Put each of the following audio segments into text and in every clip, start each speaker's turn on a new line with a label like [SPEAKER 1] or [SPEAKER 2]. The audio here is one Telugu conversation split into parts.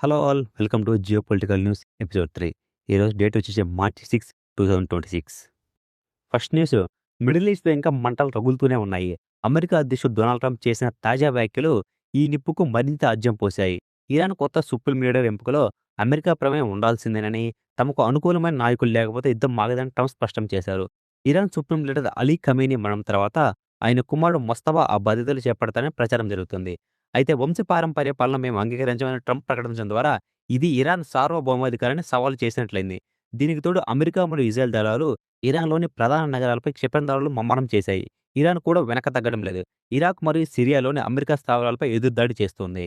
[SPEAKER 1] Hello all welcome to geo political news episode 3. ఈరోజు డేట్ వచ్చేసి మార్చి 6, 2026. First news. మిడిల్ ఈస్ట్‌లో ఇంకా మంటలు రగులుతూనే ఉన్నాయి. అమెరికా అధ్యక్షుడు డొనాల్డ్ ట్రంప్ చేసిన తాజా వ్యాఖ్యలు ఈ నిప్పుకు మరింత ఆజ్యం పోశాయి. ఇరాన్ కొత్త సుప్రీం లీడర్ ఎంపికలో అమెరికా ప్రమేయం ఉండాల్సిందేనని, తమకు అనుకూలమైన నాయకులు లేకపోతే యుద్ధం ఆగదని ట్రంప్ స్పష్టం చేశారు. Iran supreme leader Ali Khamenei మరణం తర్వాత ఆయన కుమారుడు మొస్తఫా ఆ బాధ్యతలు చేపడతారని ప్రచారం జరుగుతుంది. అయితే వంశపారంపర్య పాలన మేము అంగీకరించమని ట్రంప్ ప్రకటించడం ద్వారా ఇది ఇరాన్ సార్వభౌమాధికారాన్ని సవాలు చేసినట్లయింది. దీనికి తోడు అమెరికా మరియు ఇజ్రాయెల్ దళాలు ఇరాన్‌లోని ప్రధాన నగరాలపై క్షిపణి ముమ్మరం చేశాయి. ఇరాన్ కూడా వెనక తగ్గడం లేదు. ఇరాక్ మరియు సిరియాలోని అమెరికా స్థావరాలపై ఎదురుదాడి చేస్తోంది.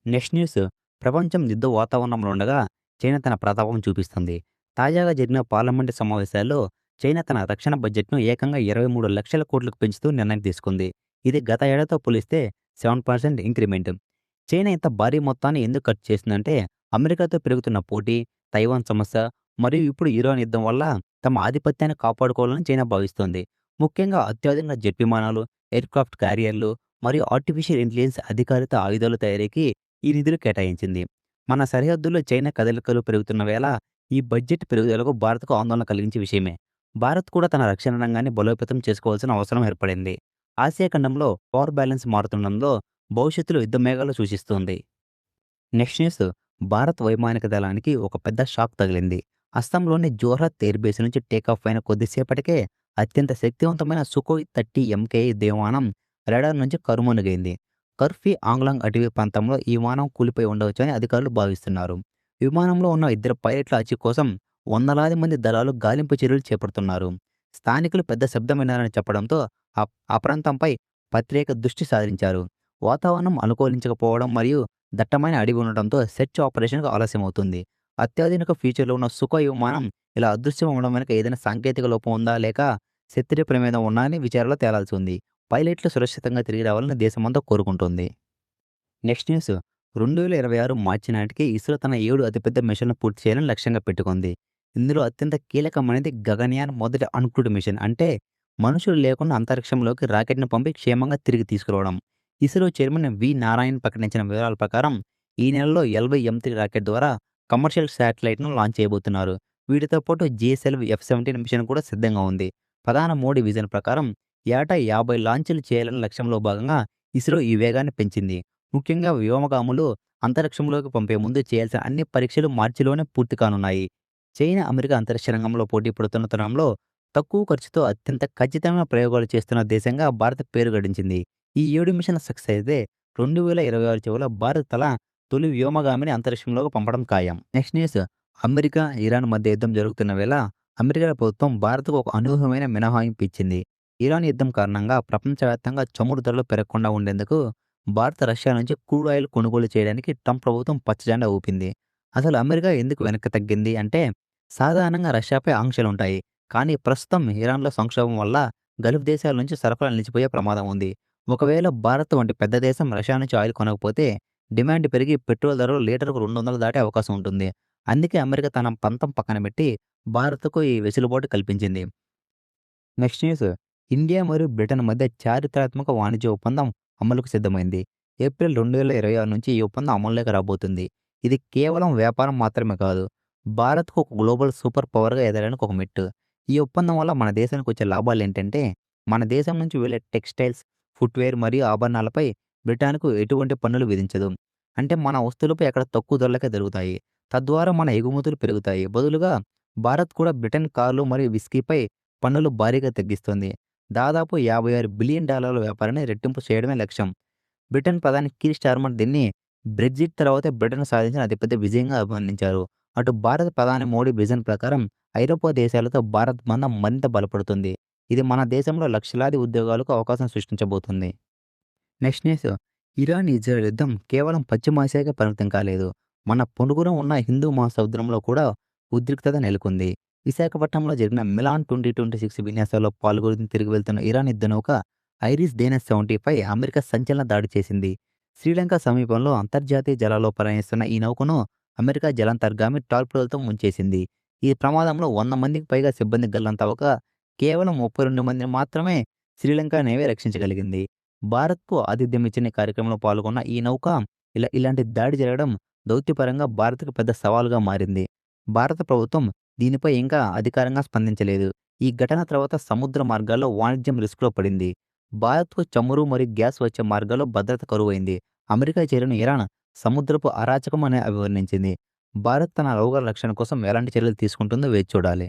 [SPEAKER 1] Next news. ప్రపంచం యుద్ధ వాతావరణంలో ఉండగా చైనా తన ప్రతాపం చూపిస్తుంది. తాజాగా జరిగిన పార్లమెంటు సమావేశాల్లో చైనా తన రక్షణ బడ్జెట్‌ను ఏకంగా 23 లక్షల కోట్లకు పెంచుతూ నిర్ణయం తీసుకుంది. ఇది గత ఏడాదితో పోలిస్తే 7% ఇంక్రిమెంట్. చైనా ఇంత భారీ మొత్తాన్ని ఎందుకు ఖర్చు చేసిందంటే అమెరికాతో పెరుగుతున్న పోటీ, తైవాన్ సమస్య మరియు ఇప్పుడు ఇరాన్ యుద్ధం వల్ల తమ ఆధిపత్యాన్ని కాపాడుకోవాలని చైనా భావిస్తోంది. ముఖ్యంగా అత్యాధునిక జెట్ విమానాలు, ఎయిర్‌క్రాఫ్ట్ క్యారియర్లు మరియు ఆర్టిఫిషియల్ ఇంటెలిజెన్స్ అధికారిత ఆయుధాల తయారీకి ఈ నిధులు కేటాయించింది. మన సరిహద్దుల్లో చైనా కదలికలు పెరుగుతున్న వేళ ఈ బడ్జెట్ పెరుగుదలకు భారత్‌కు ఆందోళన కలిగించే విషయమే. భారత్ కూడా తన రక్షణ రంగాన్ని బలోపేతం చేసుకోవాల్సిన అవసరం ఏర్పడింది. ఆసియా ఖండంలో పవర్ బ్యాలెన్స్ మారుతుండడంలో భవిష్యత్తులో యుద్ధ మేఘాలు సూచిస్తోంది. Next news. భారత్ వైమానిక దళానికి ఒక పెద్ద షాక్ తగిలింది. అస్సాంలోని జోర్హత్ ఎయిర్ బేస్ నుంచి టేకాఫ్ అయిన కొద్దిసేపటికే అత్యంత శక్తివంతమైన సుకోయ్ 30 ఎంకేఐ విమానం రాడార్ నుంచి కనుమరుగైంది. కర్ఫీ ఆంగ్లాంగ్ అటవీ ప్రాంతంలో ఈ విమానం కూలిపోయి ఉండవచ్చని అధికారులు భావిస్తున్నారు. విమానంలో ఉన్న ఇద్దరు పైలట్ల ఆచూకీ కోసం వందలాది మంది దళాలు గాలింపు చర్యలు చేపడుతున్నారు. స్థానికులు పెద్ద శబ్దం విన్నారని చెప్పడంతో ఆ ఆ ప్రాంతంపై ప్రత్యేక దృష్టి సారించారు. వాతావరణం అనుకూలించకపోవడం మరియు దట్టమైన అడవి ఉండటంతో సెర్చ్ ఆపరేషన్‌కు ఆలస్యమవుతుంది. అత్యాధునిక ఫీచర్‌లు ఉన్న సుఖోయ్ విమానం ఇలా అదృశ్యం అవ్వడం వెనుక ఏదైనా సాంకేతిక లోపం ఉందా? లేక శత్రువు ప్రమాదం ఉందా అని విచారణలో తేలాల్సి ఉంది. పైలట్లు సురక్షితంగా తిరిగి రావాలని దేశమంతా కోరుకుంటోంది. Next news. 2026 మార్చి నాటికి ఇస్రో తన 7 అతిపెద్ద మిషన్‌లు పూర్తి చేయాలని లక్ష్యంగా పెట్టుకుంది. ఇందులో అత్యంత కీలకమైనది గగన్యాన్ మొదటి అన్క్రూడ్ మిషన్. అంటే మనుషులు లేకుండా అంతరిక్షంలోకి రాకెట్‌ను పంపి క్షేమంగా తిరిగి తీసుకురావడం. ఇస్రో చైర్మన్ వి. నారాయణ్ ప్రకటించిన వివరాల ప్రకారం ఈ నెలలో LV-M3 రాకెట్ ద్వారా కమర్షియల్ శాటిలైట్‌ను లాంచ్ చేయబోతున్నారు. వీటితో పాటు జిఎస్ఎల్వి F-17 మిషన్ కూడా సిద్ధంగా ఉంది. ప్రధాని మోడీ విజన్ ప్రకారం ఏటా 50 లాంచ్‌లు చేయాలనే లక్ష్యంలో భాగంగా ఇస్రో ఈ వేగాన్ని పెంచింది. ముఖ్యంగా వ్యోమగాములు అంతరిక్షంలోకి పంపే ముందు చేయాల్సిన అన్ని పరీక్షలు మార్చిలోనే పూర్తి కానున్నాయి. చైనా, అమెరికా అంతరిక్ష రంగంలో పోటీ పడుతున్న తరుణంలో తక్కువ ఖర్చుతో అత్యంత ఖచ్చితమైన ప్రయోగాలు చేస్తున్న దేశంగా భారత్ పేరు గడించింది. ఈ 7 మిషన్ల సక్సెస్ అయితే 2026 చివరిలో భారత్ తొలి వ్యోమగామిని అంతరిక్షంలోకి పంపడం ఖాయం. Next news. అమెరికా, ఇరాన్ మధ్య యుద్ధం జరుగుతున్న వేళ అమెరికా ప్రభుత్వం భారత్‌కు ఒక అనూహ్యమైన మినహాయింపు ఇచ్చింది. ఇరాన్ యుద్ధం కారణంగా ప్రపంచవ్యాప్తంగా చమురు ధరలు పెరగకుండా ఉండేందుకు భారత్, రష్యా నుంచి క్రూడ్ ఆయిల్ కొనుగోలు చేయడానికి ట్రంప్ ప్రభుత్వం పచ్చజెండా ఊపింది. అసలు అమెరికా ఎందుకు వెనక్కి తగ్గింది అంటే సాధారణంగా రష్యాపై ఆంక్షలుంటాయి. కానీ ప్రస్తుతం ఇరాన్‌లో సంక్షోభం వల్ల గల్ఫ్ దేశాల నుంచి సరఫరా నిలిచిపోయే ప్రమాదం ఉంది. ఒకవేళ భారత్ వంటి పెద్ద దేశం రష్యా నుంచి ఆయిల్ కొనకపోతే డిమాండ్ పెరిగి పెట్రోల్ ధరలు లీటర్‌కు 200 దాటే అవకాశం ఉంటుంది. అందుకే అమెరికా తన పంతం పక్కన పెట్టి భారత్‌కు ఈ వెసులుబాటు కల్పించింది. Next news. ఇండియా మరియు బ్రిటన్ మధ్య చారిత్రాత్మక వాణిజ్య ఒప్పందం అమలుకు సిద్ధమైంది. ఏప్రిల్ 2026 నుంచి ఈ ఒప్పందం అమల్లోకి రాబోతుంది. ఇది కేవలం వ్యాపారం మాత్రమే కాదు, భారత్‌కు ఒక గ్లోబల్ సూపర్ పవర్‌గా ఎదగడానికి ఒక మెట్టు. ఈ ఒప్పందం వల్ల మన దేశానికి వచ్చే లాభాలేంటంటే, మన దేశం నుంచి వెళ్ళే టెక్స్‌టైల్స్, ఫుట్‌వేర్ మరియు ఆభరణాలపై బ్రిటన్‌కు ఎటువంటి పన్నులు విధించదు. అంటే మన వస్తువులపై అక్కడ తక్కువ ధరలకే దొరుకుతాయి. తద్వారా మన ఎగుమతులు పెరుగుతాయి. బదులుగా భారత్ కూడా బ్రిటన్ కార్లు మరియు విస్కీపై పన్నులు భారీగా తగ్గిస్తుంది. దాదాపు $56 బిలియన్ వ్యాపారాన్ని రెట్టింపు చేయడమే లక్ష్యం. బ్రిటన్ ప్రధాని కీర్ స్టార్మర్ దీన్ని బ్రెగ్జిట్ తర్వాత బ్రిటన్ సాధించిన అతిపెద్ద విజయంగా అభివర్ణించారు. అటు భారత ప్రధాని మోడీ విజన్ ప్రకారం ఐరోపా దేశాలతో భారత్ బంధం మరింత బలపడుతుంది. ఇది మన దేశంలో లక్షలాది ఉద్యోగాలకు అవకాశం సృష్టించబోతుంది. Next news. ఇరాన్, ఇజ్రాయెల్ యుద్ధం కేవలం పశ్చిమాసియాకే పరిమితం కాలేదు. మన పొరుగున ఉన్న హిందూ మహాసముద్రంలో కూడా ఉద్రిక్తత నెలకొంది. విశాఖపట్నంలో జరిగిన మిలాన్ 2026 విన్యాసాల్లో పాల్గొని తిరిగి వెళ్తున్న ఇరాన్ యుద్ధ నౌక ఐరిస్ డేనస్ 70పై అమెరికా సంచలన దాడి చేసింది. శ్రీలంక సమీపంలో అంతర్జాతీయ జలాల్లో ప్రయాణిస్తున్న ఈ నౌకను అమెరికా జలాంతర్గామి టార్పెడోలతో ముంచేసింది. ఈ ప్రమాదంలో 100 మందికి పైగా సిబ్బంది గల్లంతవగా కేవలం 32 మందిని మాత్రమే శ్రీలంక నేవీ రక్షించగలిగింది. భారత్‌కు ఆతిథ్యం ఇచ్చిన ఈ కార్యక్రమంలో పాల్గొన్న ఈ నౌక ఇలాంటి దాడి జరగడం దౌత్యపరంగా భారత్‌కు పెద్ద సవాలుగా మారింది. భారత ప్రభుత్వం దీనిపై ఇంకా అధికారంగా స్పందించలేదు. ఈ ఘటన తర్వాత సముద్ర మార్గాల్లో వాణిజ్యం రిస్క్‌లో పడింది. భారత్‌కు చమురు మరియు గ్యాస్ వచ్చే మార్గాల్లో భద్రత కరువైంది. అమెరికా చర్యను ఇరాన్ సముద్రపు అరాచకం అని అభివర్ణించింది. భారత్ తన నౌకల రక్షణ కోసం ఎలాంటి చర్యలు తీసుకుంటుందో వేచి చూడాలి.